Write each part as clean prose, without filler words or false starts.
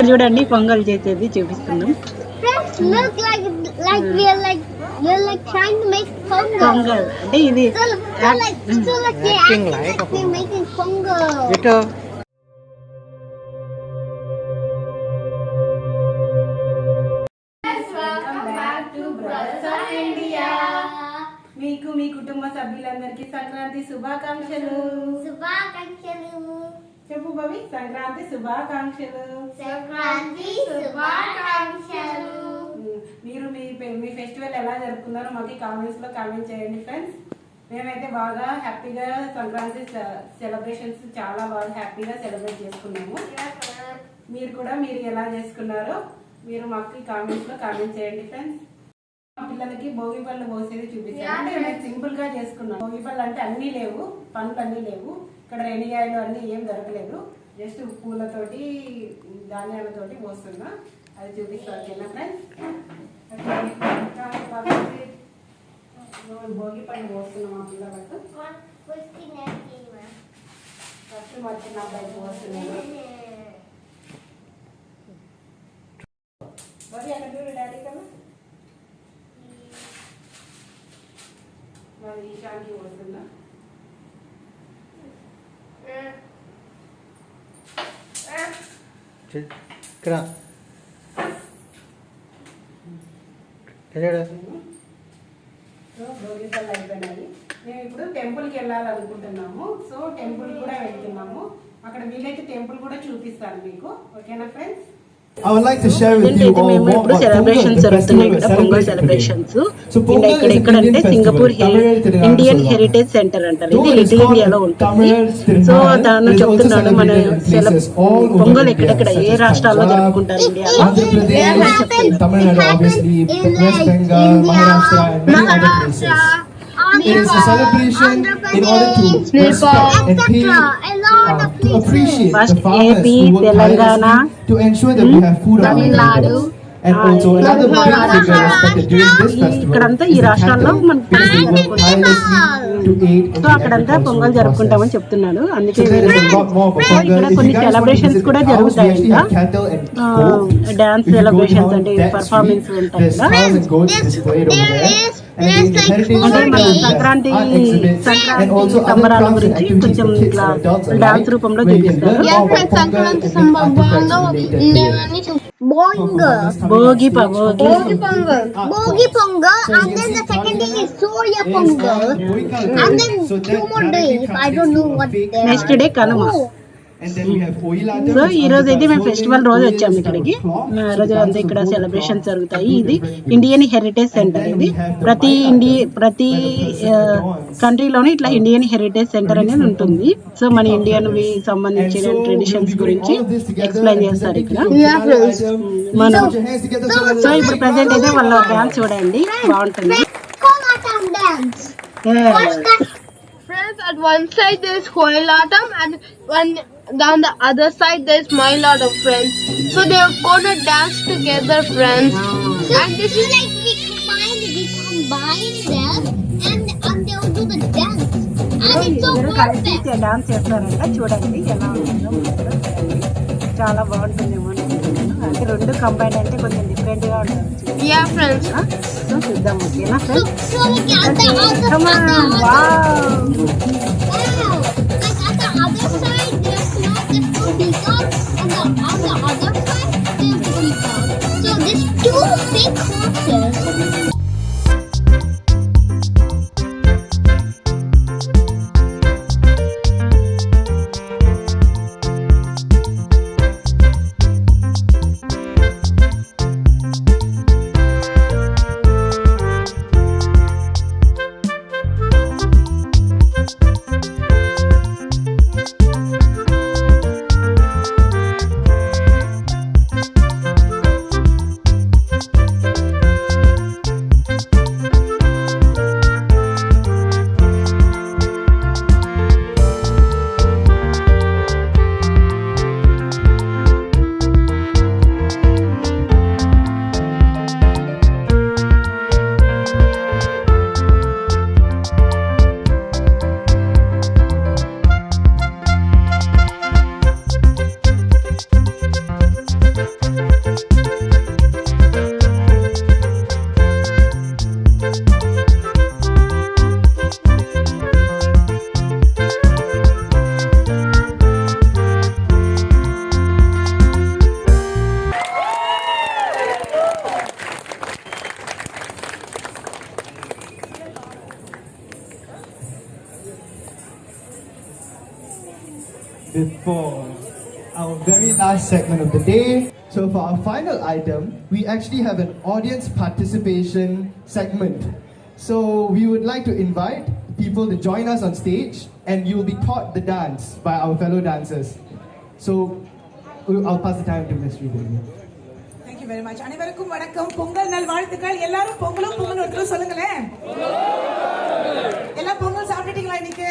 ఇక్కడ చూడండి పొంగల్ చేసేది చూపిస్తున్నాం. Look like we're like trying to make pongal. Pongal అంటే ఇది So like we're making pongal. మీకు మీ కుటుంబ సభ్యులందరికీ సంక్రాంతి శుభాకాంక్షలు. చెప్పు బాబీ, సంక్రాంతి శుభాకాంక్షలు. మీరు మీ ఫెస్టివల్ ఎలా జరుపుకున్నారో మాకు కామెంట్స్ లో కామెంట్ చేయండి ఫ్రెండ్స్. మేమైతే బాగా హ్యాపీగా సంక్రాంతి సెలబ్రేషన్స్ చాలా బాగా హ్యాపీగా సెలబ్రేట్ చేసుకున్నాము. మీరు ఎలా చేసుకున్నారో మీరు మాకు కామెంట్స్ లో కామెంట్ చేయండి ఫ్రెండ్స్. మా పిల్లలకి భోగి పళ్ళు పోసేది చూపిస్తాను. అంటే మేము సింపుల్ గా చేసుకున్నాం. భోగి పళ్ళు అంటే అన్నీ లేవు, పనులు అన్నీ లేవు. ఇక్కడ రేణిగాయలు అన్నీ ఏం దొరకలేదు. జస్ట్ పూలతోటి ధాన్యాలతోటి పోస్తున్నా, అది చూపిస్తాను. ఓకేనా ఫ్రెండ్స్? భోగి పళ్ళు పోస్తున్నాం మా పిల్లలకు. ఫస్ట్ మా చిన్న అబ్బాయికి పోస్తున్నాను. అక్కడ చూడు డాడీ కదా, మరి ఈశాన్కి పోతుందా? ఇక్కడ భోగి పళ్ళు అయిపోయినాయి. మేము ఇప్పుడు టెంపుల్కి వెళ్ళాలనుకుంటున్నాము. సో టెంపుల్ కూడా వెళ్తున్నాము. అక్కడ వీలైతే టెంపుల్ కూడా చూపిస్తాను మీకు. ఓకేనా friends? I would like to share with you all మేము ఇప్పుడు సెలబ్రేషన్స్ జరుగుతున్నాయి ఇక్కడ, పొంగల్ సెలబ్రేషన్స్. ఇక్కడ అంటే సింగపూర్ ఇండియన్ హెరిటేజ్ సెంటర్ అంటారు. ఇది లిటిల్ ఇండియాలో ఉంటుంది. సో దాన్ని చెప్తున్నాడు మన పొంగల్ ఎక్కడెక్కడ ఏ రాష్ట్రాల్లో జరుపుకుంటారు ఇండియాలో. It is a celebration in order to respect and pay to appreciate the farmers who work tirelessly to ensure that we have food on our tables. And also another big figure respected during this festival is the cattle, because they work tirelessly to aid in so అక్కడంతా పొంగల్ జరుపుకుంటామని చెప్తున్నాడు. అందుకే there is a lot more of a Pongal. ఇక్కడ If కొన్ని you guys want to celebrations visit కూడా the cows, we జరుగుతాయి actually have cattle and goat. Dance If you go celebrations down అంటే that performance street, ఉంటాయి there's కదా. cows and goats displayed over there. And again, the heritage అంటే మన center Sankranti art exhibits and also other సంబరాల crafts and గురించి activities కొంచెం for kids ఇట్లా and adults dance alike, రూపంలో where you can చూపిస్తారు. learn more about Pongal and different artifacts related to it. Bhogi Bogi Pongal, and then the second day is Surya Pongal, and then 2 more days. I don't know what they are. Next day Kanuma. And then we have Oilatam. So ఈ రోజు అయితే మేము festival రోజు వచ్చాము ఇక్కడికి. రోజు అంతా ఇక్కడ సెలబ్రేషన్స్ జరుగుతాయి. ఇది ఇండియన్ హెరిటేజ్ సెంటర్. ఇది ప్రతి కంట్రీలోనే ఇట్లా ఇండియన్ హెరిటేజ్ సెంటర్ అనేది ఉంటుంది. సో మన ఇండియన్ వి సంబంధించిన ట్రెడిషన్స్ గురించి ఎక్స్ప్లెయిన్ చేస్తారు ఇక్కడ. మనం సో ఇప్పుడు ప్రెసెంట్ అయితే వాళ్ళ డాన్స్ చూడండి, బాగుంటుంది. Kolatam dance. Friends, at one side there's Koilatam and down the other side there's Mailatam, friends. So they're gonna dance together, friends. And this is like we combine them and they'll do the dance. And it's so perfect. Dance చేస్తారంట, చూడండి ఎలా ఉంటుందో. చాలా బాగుంటుందేమో అనుకుంటున్నాను. అంటే రెండు combine అంటే కొంచెం డిఫరెంట్ గా ఉంటుంది. Yeah, friends. సో చూద్దాం. ఓకేనా friends? So like at the other Come on, wow. Wow. Like at the other side there's not just two peacocks, and on the other side there's the peacock. So there's 2 big horses. before our very last segment of the day. So for our final item, we actually have an audience participation segment. So we would like to invite people to join us on stage, and you will be taught the dance by our fellow dancers. So I'll pass the time to Ms. Sridevi. Thank you very much. அனைவருக்கும் வணக்கம். பொங்கல் நல்வாழ்த்துக்கள். எல்லாரும் பொங்கலும் பொங்கல் ஒருத்தர் சொல்லுங்களேன். எல்லாம் பொங்கல் சாப்பிட்டீங்களா இன்னைக்கு?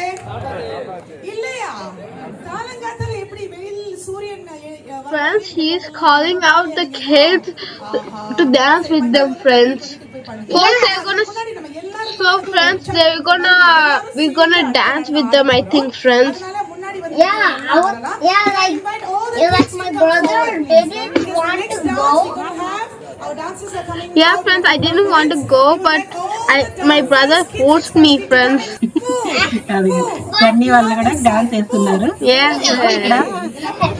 இல்லையா? காலங்காத்தால எப்படி வெயில் சூரியன் Friends, he is calling out the kids to dance with them, friends. First, so friends, we're gonna dance with them, I think, friends. Yeah, like my brother didn't want to go. Yeah, friends, I didn't want to go, but my brother forced me, friends. Sunny వాళ్ళు కూడా dance చేస్తున్నారు. Yeah,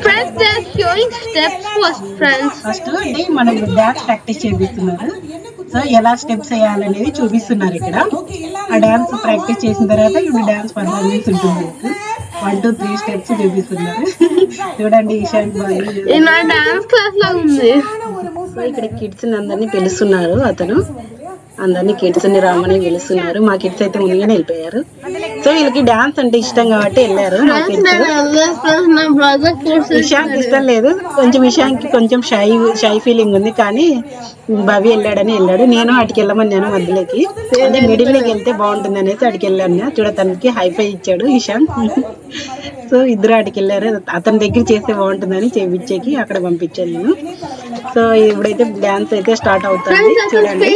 friends, they're showing steps first, friends. First అంటే మనం dance practice చేపిస్తున్నారు. So ఎలా steps వేయాలనేది చూపిస్తున్నారు ఇక్కడ. ఆ డాన్స్ ప్రాక్టీస్ చేసిన తర్వాత ఇప్పుడు డాన్స్ పర్ఫార్మెన్స్ ఉంటుంది. 1 2 3 స్టెప్స్ చూపిస్తున్నారు. చూడండి ఈశాన్ బాగా In our dance class లా ఉంది. ఇక్కడ కిడ్స్ అందరినీ పిలుస్తున్నారు. అతను అందరినీ కిడ్స్ ని రామని పిలుస్తున్నారు. మా కిడ్స్ అయితే ముందుగానే వెళ్ళిపోయారు. సో వీళ్ళకి డాన్స్ అంటే ఇష్టం కాబట్టి వెళ్ళారు. మా kids My brother forced Ishank ఇష్టం లేదు. కొంచెం ఇషాంక్ కొంచెం షై ఫీలింగ్ ఉంది. కానీ భవి వెళ్ళాడని వెళ్ళాడు. నేను అటుకి వెళ్ళమన్నాను మధ్యలోకి. అంటే మిడిల్ లోకి వెళ్తే బాగుంటుంది అనేసి అటుకి వెళ్ళాను. చూడ తనకి హైఫై ఇచ్చాడు ఇషాంక్. సో ఇద్దరు అటుకి వెళ్ళారు. అతని దగ్గర చేస్తే బాగుంటుందని చేయించేకి అక్కడ పంపించాను నేను. సో ఇప్పుడైతే డాన్స్ అయితే స్టార్ట్ అవుతుంది. చూడండి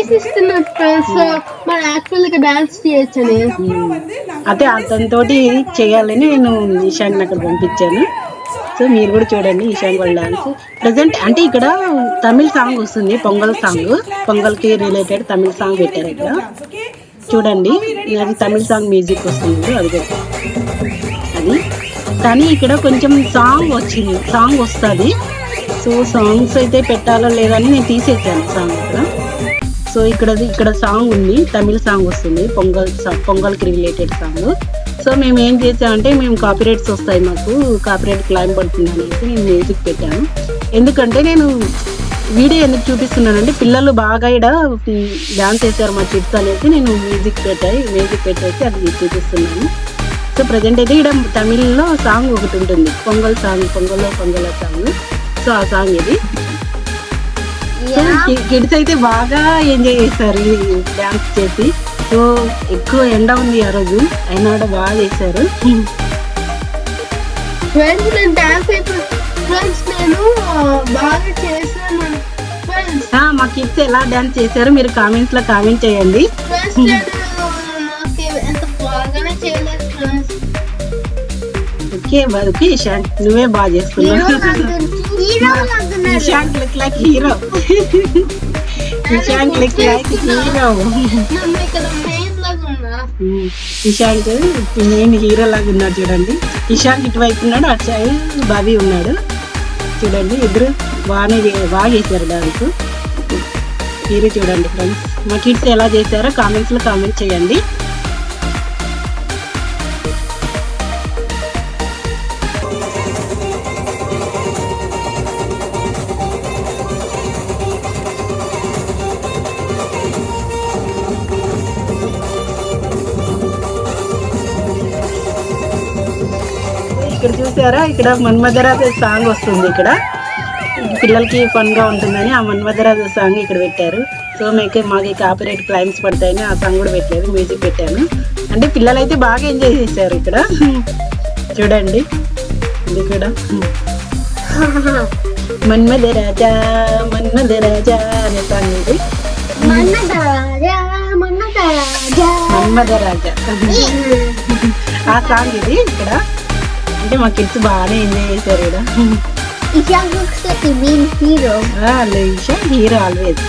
అయితే అతనితోటి చేయాలని నేను ఈశాంక్ అక్కడ పంపించాను. సో మీరు కూడా చూడండి ఈశాంక్ వాళ్ళ డాన్స్. ప్రజెంట్ అంటే ఇక్కడ తమిళ్ సాంగ్ వస్తుంది. పొంగల్ సాంగ్, పొంగల్కి రిలేటెడ్ తమిళ్ సాంగ్ పెట్టారు ఇక్కడ. చూడండి అది తమిళ్ సాంగ్ మ్యూజిక్ వస్తుంది. అది కానీ ఇక్కడ కొంచెం సాంగ్ వస్తుంది. సో సాంగ్స్ అయితే పెట్టాలో లేదని నేను తీసేసాను సాంగ్ ఇక్కడ. సో ఇక్కడ సాంగ్ ఉంది, తమిళ సాంగ్ వస్తుంది, పొంగల్కి రిలేటెడ్ సాంగ్. సో మేము ఏం చేసామంటే మేము కాపీరైట్స్ వస్తాయి, మాకు కాపీరైట్ క్లైమ్ పడుతుంది అనేసి నేను మ్యూజిక్ పెట్టాను. ఎందుకంటే నేను వీడియో ఎందుకు చూపిస్తున్నానంటే పిల్లలు బాగా ఇక్కడ డాన్స్ చేశారు మా కిడ్స్ అనేసి నేను మ్యూజిక్ పెట్టేసి అది చూపిస్తున్నాను. సో ప్రజెంట్ అయితే ఇక్కడ తమిళ్లో సాంగ్ ఒకటి ఉంటుంది, pongal song, pongal song. So ఆ సాంగ్ ఇది. కిడ్స్ అయితే బాగా ఎంజాయ్ చేస్తారు ఈ డాన్స్ చేసి. సో ఎక్కువ ఎండ ఉంది ఆ రోజు, అయినా కూడా బాగా చేశారు. మా కిడ్స్ ఎలా డాన్స్ చేశారు మీరు కామెంట్స్ లో కామెంట్ చేయండి. ఓకే ఇషాంక్ నువ్వే బాగా చేస్తున్నావు. Ishank look like hero. Ishank look like hero. Ishank main hero లాగా ఉన్నాడు చూడండి. ఇషాంక్ ఇటువైపు ఉన్నాడు, అటు సైడ్ భవి ఉన్నాడు. చూడండి ఇద్దరు బాగా చేశారు డాన్స్. మీరు చూడండి ఫ్రెండ్స్, మా కిడ్స్ ఎలా చేశారో కామెంట్స్ లో కామెంట్ చేయండి. ఇక్కడ చూసారా, ఇక్కడ మన్మధరాజ సాంగ్ వస్తుంది. ఇక్కడ పిల్లలకి ఫన్ గా ఉంటుందని ఆ మన్మధరాజ సాంగ్ ఇక్కడ పెట్టారు. సో మాకు కాపీరైట్ క్లైమ్స్ పడతాయని ఆ సాంగ్ కూడా పెట్టలేదు, మ్యూజిక్ పెట్టాను. అంటే పిల్లలు అయితే బాగా ఎంజాయ్ చేశారు ఇక్కడ. చూడండి ఇది కూడా మన్మధరాజా అనే సాంగ్ ఇది. మన్మధరాజా ఆ సాంగ్ ఇది ఇక్కడ. అంటే మా కిడ్స్ బాగానే ఎంజాయ్ చేశారు ఇక్కడ. Ishan looks like the main hero. Ishan hero always.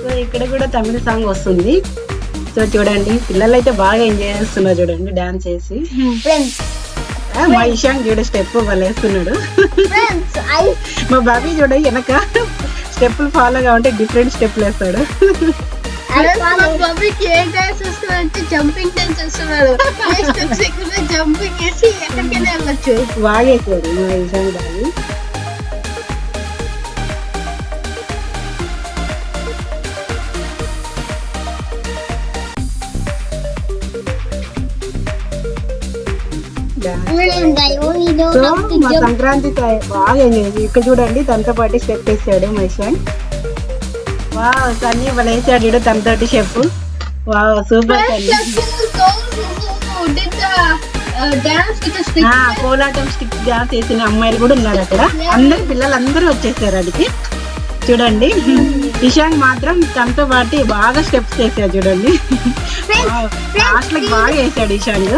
So ఇక్కడ కూడా తమిళ సాంగ్ వస్తుంది. సో చూడండి పిల్లలు అయితే బాగా ఎంజాయ్ చేస్తున్నారు చూడండి డాన్స్ చేసి. Friends, మా ఇషాంగ్ చూడ స్టెప్ వేస్తున్నాడు. friends, మా బాబీ చూడ వెనక స్టెప్పులు ఫాలో కావంటే డిఫరెంట్ స్టెప్లు వేస్తాడు. జంపింగ్ డాన్స్ చేస్తున్నాడు. జంపింగ్ చేసి ఎక్కడికైనా వెళ్ళొచ్చు. బాగా వేసాడు మా ఇషాంగ్ బాబీ. సో మా సంక్రాంతి బాగా ఎంజాయ్. ఇక్కడ చూడండి తనతో పాటు స్టెప్ వేసాడు మా ఇషాంగ్. వా సన్నీ వాళ్ళు వేసాడు చూడు తనతోటి స్టెప్. వా సూపర్ కోలాటం స్టిక్ డాన్స్ వేసిన అమ్మాయిలు కూడా ఉన్నారు అక్కడ. అందరు పిల్లలందరూ వచ్చేసారు అడిగి. చూడండి ఇషాంగ్ మాత్రం తనతో పాటు బాగా స్టెప్స్ వేసాడు చూడండి. లాస్ట్ లకి బాగా వేసాడు ఇషాంగ్.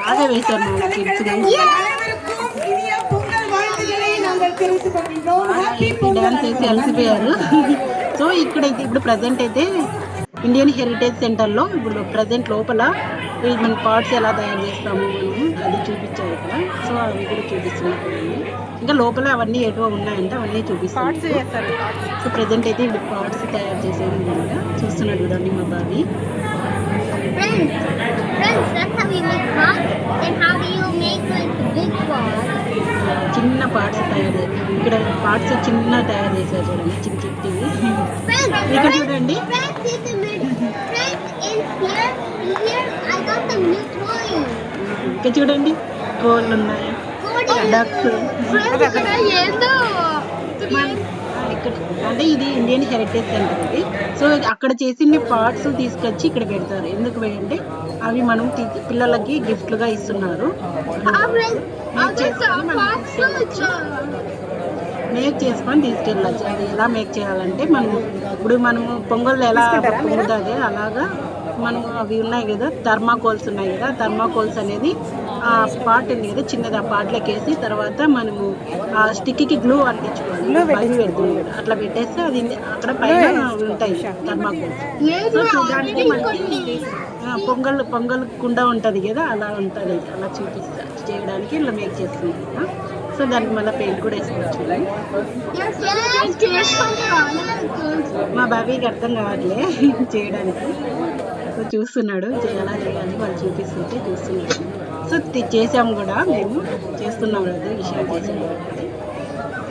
బాగా వేశారు మా కిడ్స్ அனைவருக்கும் இனிய பொங்கல் வாழ்த்துக்களை நாங்கள் தெரிவித்துக் கொள்கின்றோம். Happy డాన్స్ చేసి అలసిపోయారు. సో ఇక్కడైతే ఇప్పుడు ప్రజెంట్ అయితే ఇండియన్ హెరిటేజ్ సెంటర్లో ఇప్పుడు ప్రజెంట్ లోపల మన పార్ట్స్ ఎలా తయారు చేస్తాము మనము అది చూపించారు ఇక్కడ. సో అవి కూడా చూపిస్తున్నారు. ఇంకా లోపల అవన్నీ ఎటువ ఉన్నాయంటే అవన్నీ చూపిస్తారు. సో ప్రజెంట్ అయితే ఇప్పుడు పార్ట్స్ తయారు చేసేది చూస్తున్నారు చూడండి మా Bobby. Friends, that's how you make pots. And how do you make like the big pot? చిన్న పార్ట్స్ తయారు ఇక్కడ పార్ట్స్ చిన్న తయారు చేశారు చూడండి చిన్న చిన్నవి. ఇక్కడ చూడండి Friends, in the middle. Friends, in here, I got some new toys. ఇక్కడ చూడండి కోళ్ళు ఉన్నాయి, డక్స్. ఏందో ఇక్కడ అంటే ఇది ఇండియన్ హెరిటేజ్ సెంటర్ ఇది. సో అక్కడ చేసిన పార్ట్స్ తీసుకొచ్చి ఇక్కడ పెడతారు. ఎందుకు అంటే అవి మనం పిల్లలకి గిఫ్ట్లుగా ఇస్తున్నారు. మేక్ చేసుకొని తీసుకెళ్ళచ్చు. అది ఎలా మేక్ చేయాలంటే మనము పొంగల్ ఎలా పొంగుతుంది అలాగా మనం అవి ఉన్నాయి కదా థర్మాకోల్స్ ఉన్నాయి కదా. థర్మాకోల్స్ అనేది ఆ పార్ట్ ఉంది కదా చిన్నది, ఆ పార్ట్లోకి వేసి తర్వాత మనము ఆ స్టిక్కి గ్లూ అంటించుకోవాలి. పైన పెడుతుంది అట్లా పెట్టేస్తే అది అక్కడ పైన ఉంటాయి థర్మాకోల్స్. సో చూడడానికి మనకి పొంగల్ కుండ ఉంటుంది కదా అలా ఉంటుంది. అలా చేయడానికి ఇలా మేక్ చేస్తుంది కదా. సో దానికి మళ్ళీ పెయింట్ కూడా వేసుకోవచ్చు. మా బాబీకి అర్థం కావట్లే చేయడానికి. సో చూస్తున్నాడు ఎలా చేయాలి వాళ్ళు చూపిస్తుంటే చూస్తున్నాడు. సో చేసాము కూడా మేము చేస్తున్నాం కదా విషయం చేసాము.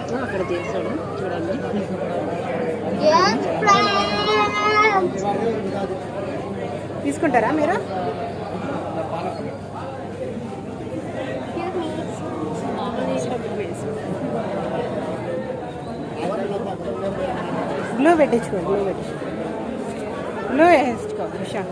సో అక్కడ చేశాడు చూడండి. తీసుకుంటారా మీరు? గ్లూ పెట్టించుకో, గ్లూ వేసుకో విషయం.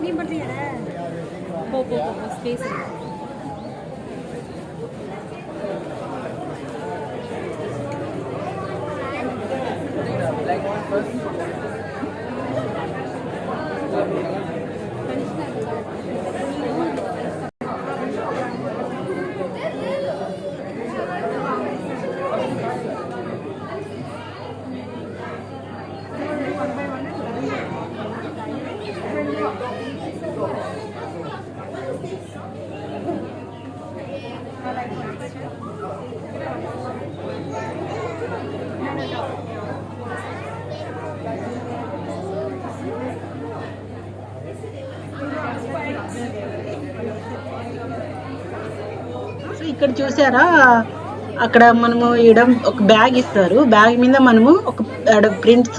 ఇక్కడ చూసారా అక్కడ మనము ఒక బ్యాగ్ ఇస్తారు. బ్యాగ్ మీద మనము ఒక ప్రింట్స్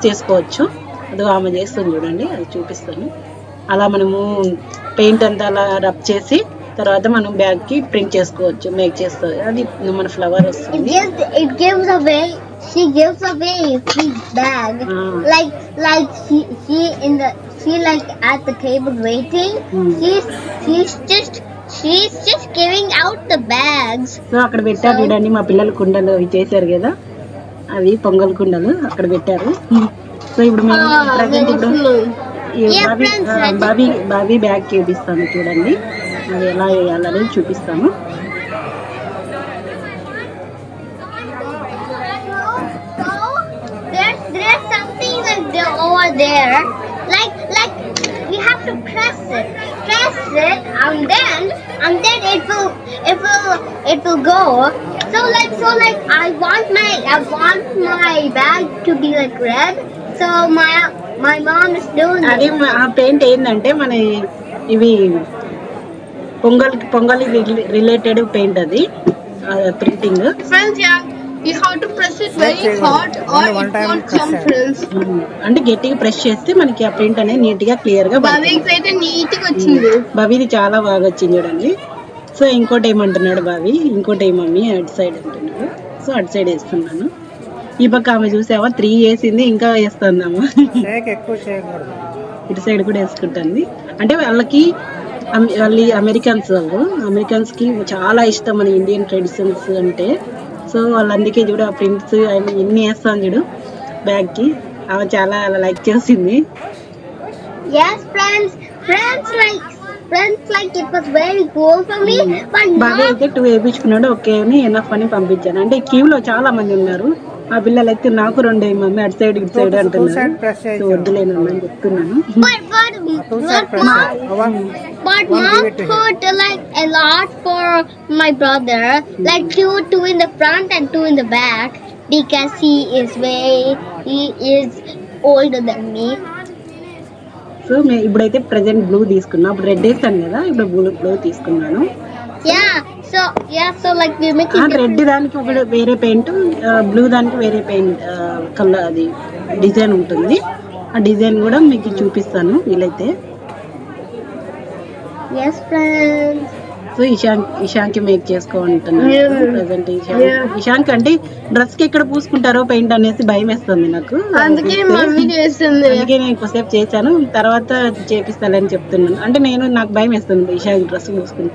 చేసుకోవచ్చు. అది ఆమె చేస్తుంది చూడండి, అది చూపిస్తాను. అలా మనము పెయింట్ అంతా అలా రబ్ చేసి తర్వాత మనం బ్యాగ్ కి ప్రింట్ చేసుకోవచ్చు, మేక్ చేస్తుంది. అది మన ఫ్లవర్ వస్తుంది. She gives away a big bag. Like she in the she like at the table waiting. She's just giving out the bags. So అక్కడ పెట్టారు చూడండి మా పిల్లలు కుండలు ఇవి చేశారు కదా, అవి పొంగల్ కుండలు అక్కడ పెట్టారు. సో ఇప్పుడు మేము ప్రజెంట్ ఇప్పుడు బాబీ బ్యాగ్ చూపిస్తాను చూడండి, అది ఎలా వేయాలని చూపిస్తాము. There's something like over there, like we have to press it, and then it will go. So like I want my bag to be like red. So my mom is doing అది ఆ paint ఏంటంటే మన ఇవి pongal related paint, అది printing. Friends, yeah, you have to press it very hard or it won't come, friends. అంటే గట్టిగా press చేస్తే మనకి ఆ ప్రింట్ అనేది నీట్ గా క్లియర్ గా బాబీకి అయితే నీట్ గా వచ్చింది. బాబీది చాలా బాగా వచ్చింది చూడండి. సో ఇంకోటి ఏమంటున్నాడు బాబీ, ఇంకోటి మమ్మీ అటు సైడ్ అంటున్నాడు. సో అటు సైడ్ వేస్తున్నాను. ఈ పక్క ఆమె చూసావా 3 వేసింది, ఇంకా వేస్తున్నాము. ఇటు సైడ్ కూడా వేసుకుంటుంది. అంటే వాళ్ళకి అమెరికన్స్ కి చాలా ఇష్టం మన ఇండియన్ ట్రెడిషన్స్ అంటే. సో వాళ్ళందుకే చూడు ఆ ప్రింట్స్ ఎన్ని వేస్తాను చూడు బ్యాగ్ కి. ఆమె చాలా లైక్ చేసింది. Yes, friends, like it was very cool for me. But Bobby అయితే 2 వేయించుకున్నాడు, ఓకే అని ఎనఫ్ అని పంపించాను. అంటే క్యూ లో చాలా మంది ఉన్నారు. ఆ పిల్లలు అయితే నాకు 2 మమ్మీ అటు సైడ్ ఇటు సైడ్ అంటున్నారు. సో వద్దులేను అని చెప్తున్నాను. But mom put like a lot for my brother, like two in the front and 2 in the back, because he is older than me. So ఇప్పుడైతే ప్రెసెంట్ బ్లూ తీసుకున్నా, అప్పుడు red వేస్తాను కదా, ఇప్పుడు బ్లూ తీసుకున్నాను. So like we're making red దానికి ఒక వేరే పెయింట్, బ్లూ దానికి వేరే పెయింట్ కలర్, అది డిజైన్ ఉంటుంది. ఆ డిజైన్ కూడా మీకు చూపిస్తాను వీలైతే. Yes, friends. సో ఇషాంకి మేక్ చేసుకోమంటున్నాను ప్రెసెంట్. ఇషాంక్ అంటే డ్రెస్ కి ఎక్కడ పూసుకుంటారో పెయింట్ అనేసి భయం వేస్తుంది నాకు, అందుకే మమ్మీ చేస్తుంది. అందుకే నేను కొద్దిసేపు చేశాను, తర్వాత చేపిస్తానని చెప్తున్నాను. అంటే నాకు భయం వేస్తుంది ఇషాంక్ డ్రెస్ పూసుకుని.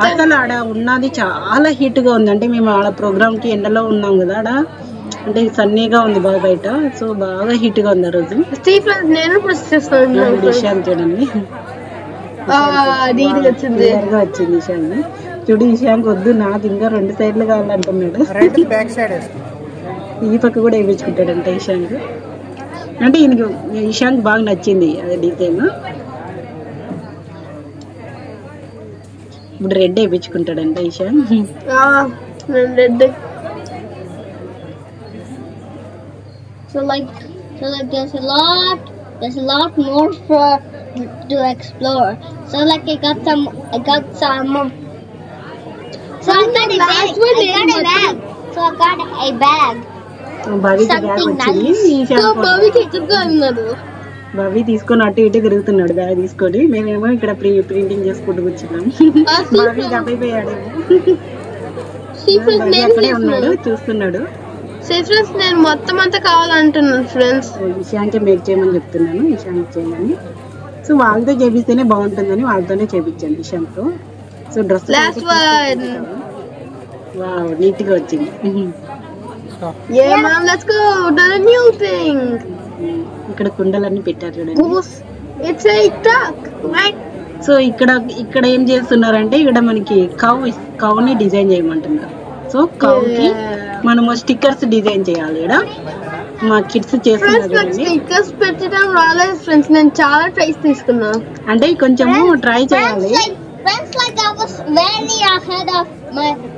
అసలు ఆడ ఉన్నది చాలా హీట్ గా ఉంది. అంటే మేము ఆడ ప్రోగ్రామ్ కి ఎండలో ఉన్నాం కదా, ఆడ అంటే సన్నీగా ఉంది బాగా బయట. సో బాగా హీట్ గా ఉంది ఆ రోజు. నేను ఇషాంక్ చూడండి వచ్చింది ఇషాంక్. చూడు ఇషాంక్ వద్దు, నాకు ఇంకా 2 సైడ్లు కావాలంటున్నాడు. ఈ పక్క కూడా వేయించుకుంటాడంట ఇషాంక్. అంటే ఇషాంక్ బాగా నచ్చింది అది డిజైన్. ఇప్పుడు రెడ్ వేయించుకుంటాడంట Ishank. So like there's a lot more to explore. So like I got some so I got a bag. So I got a bag. బాబీకి బ్యాగ్ వచ్చింది. బాబీ తీసుకొని అటు ఇటు తిరుగుతున్నాడు బ్యాగ్ తీసుకొని. మేమేమో ఇక్కడ ప్రింటింగ్ చేసుకుంటూ కూర్చున్నాం. బాబీ గబ్బైపోయాడు, అక్కడే ఉన్నాడు చూస్తున్నాడు. నేను మొత్తం అంతా కావాలంటున్నాను ఫ్రెండ్స్. ఇషాంకే మేక్ చేయమని చెప్తున్నాను, ఇషాంక్ చేయమని. సో వాళ్ళతో చేపిస్తేనే బాగుంటుందని వాళ్ళతోనే చేపించాను ఇషాంక్తో. సో డ్రెస్ నీట్ గా వచ్చింది. ఇక్కడ కుండలన్నీ పెట్టారు చూడండి. సో ఇక్కడ ఏం చేస్తున్నారంటే ఇక్కడ మనకి కౌని డిజైన్ చేయమంటున్నారు. సో కౌకి మనము స్టిక్కర్స్ డిజైన్ చేయాలి. ఇక్కడ మా కిడ్స్ చేస్తున్నారు. స్టిక్కర్స్ పెట్టడం రాలేదు ఫ్రెండ్స్, నేను చాలా ట్రైస్ తీసుకున్నా. అంటే కొంచెము ట్రై చేయాలి. Friends, like I was very ahead of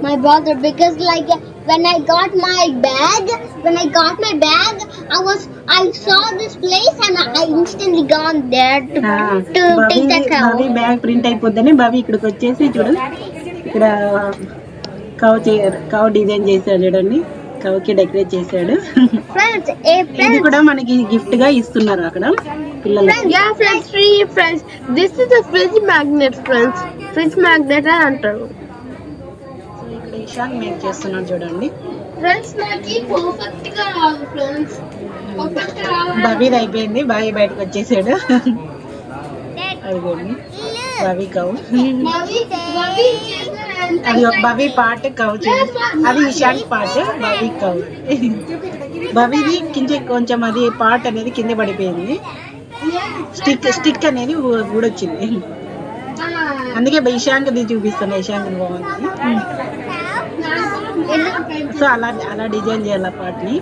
my brother, because like when I got my bag, I saw this place and I instantly gone there to take the cow. Bobby bag print అయిపోద్దని Bobby ఇక్కడికి వచ్చేసి చూడు ఇక్కడ cow design చేశాడు చూడండి, కౌకి decorate చేశాడు. ఇది కూడా మనకి గిఫ్ట్ గా ఇస్తున్నారు అక్కడ పిల్లలకి. This is a fridge magnet friends. Fridge magnet అని అంటారు. సో ఇక్కడ ఇషాంక్ మేక్ చేస్తున్నాడు చూడండి. ఫ్రెండ్స్ నాకు పర్ఫెక్ట్ గా రాదు ఫ్రెండ్స్, బాబీది అయిపోయింది, బాబీ బయటకు వచ్చేసాడు. అదిగోండి బవి కౌ Bobby, అది ఒక బవి పార్ట్ కౌ అది ఇషాంట్ పార్ట్ బవి కౌ బవిది కింద కొంచెం అది పార్ట్ అనేది కింద పడిపోయింది స్టిక్ అనేది ఊడొచ్చింది అందుకే ఇషాంక్ది చూపిస్తాను ఇషాంక్ బాగుంది సో అలా డిజైన్ చేయాలి ఆ పార్ట్ని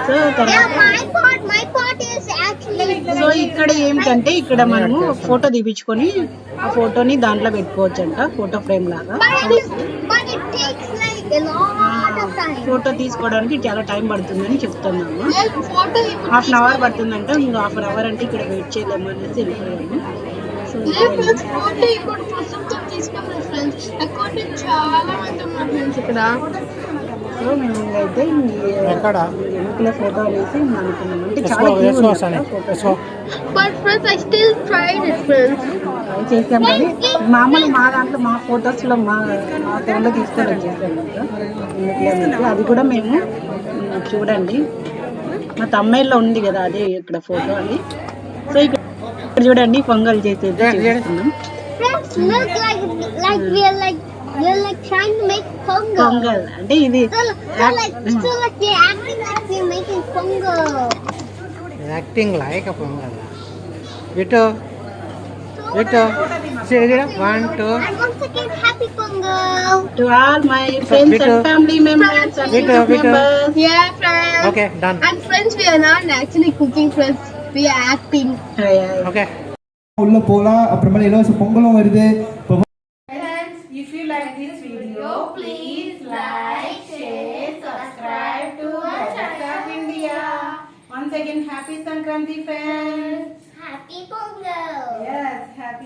సో తర్వాత my part is actually. So ఇక్కడ ఏమిటంటే ఇక్కడ మనము ఫోటో తీపించుకొని ఆ ఫోటోని దాంట్లో పెట్టుకోవచ్చు అంట ఫోటో ఫ్రేమ్ లాగా But it takes like a lot of time. Photo తీసుకోవడానికి చాలా టైం పడుతుందని చెప్తున్నాము Photo. హాఫ్ అన్ అవర్ పడుతుందంట ఇంకా హాఫ్ అన్ అవర్ అంటే ఇక్కడ వెయిట్ చేయలేము అనేసి వెళ్ళిపోయాము సో ఫోటో ఇప్పుడు ప్రస్తుతం తీసుకున్నాం ఫ్రెండ్స్ అకౌంట్ చాలా మంది ఉన్నారు ఫ్రెండ్స్ ఇక్కడ సో మేము అయితే ఎన్నికల ఫోటో అనేసి అనుకున్నాము అంటే చాలా photo but friends I still tried it friends try చేసాం కానీ మామూలు మా దాంట్లో మా ఫొటోస్లో మా ఫోన్లో తీసుకొని వచ్చేసాము ఇంకా అది కూడా మేము చూడండి మా తమ్మైల్లో ఉంది కదా అదే ఇక్కడ ఫోటో అది సో ఇక్కడ చూడండి పొంగల్ చేసేది చూస్తున్నాం Friends, look like we're like trying to make pongal. Pongal అంటే ఇది So like they're acting like they're making pongal. Acting like a pongal. Vito. See, 1, 2. And once again, happy pongal. To all my friends and family members and Vito. Members Yeah, friends. Okay, done. And friends, we are not actually cooking, friends. We are acting. Okay. உள்ள போலாம் அப்புறமா இலவச பொங்கலும் வருது If you like this video, please like, share, subscribe to Project of India. Once again, happy Sankranti friends. Happy pongal. Yes, happy.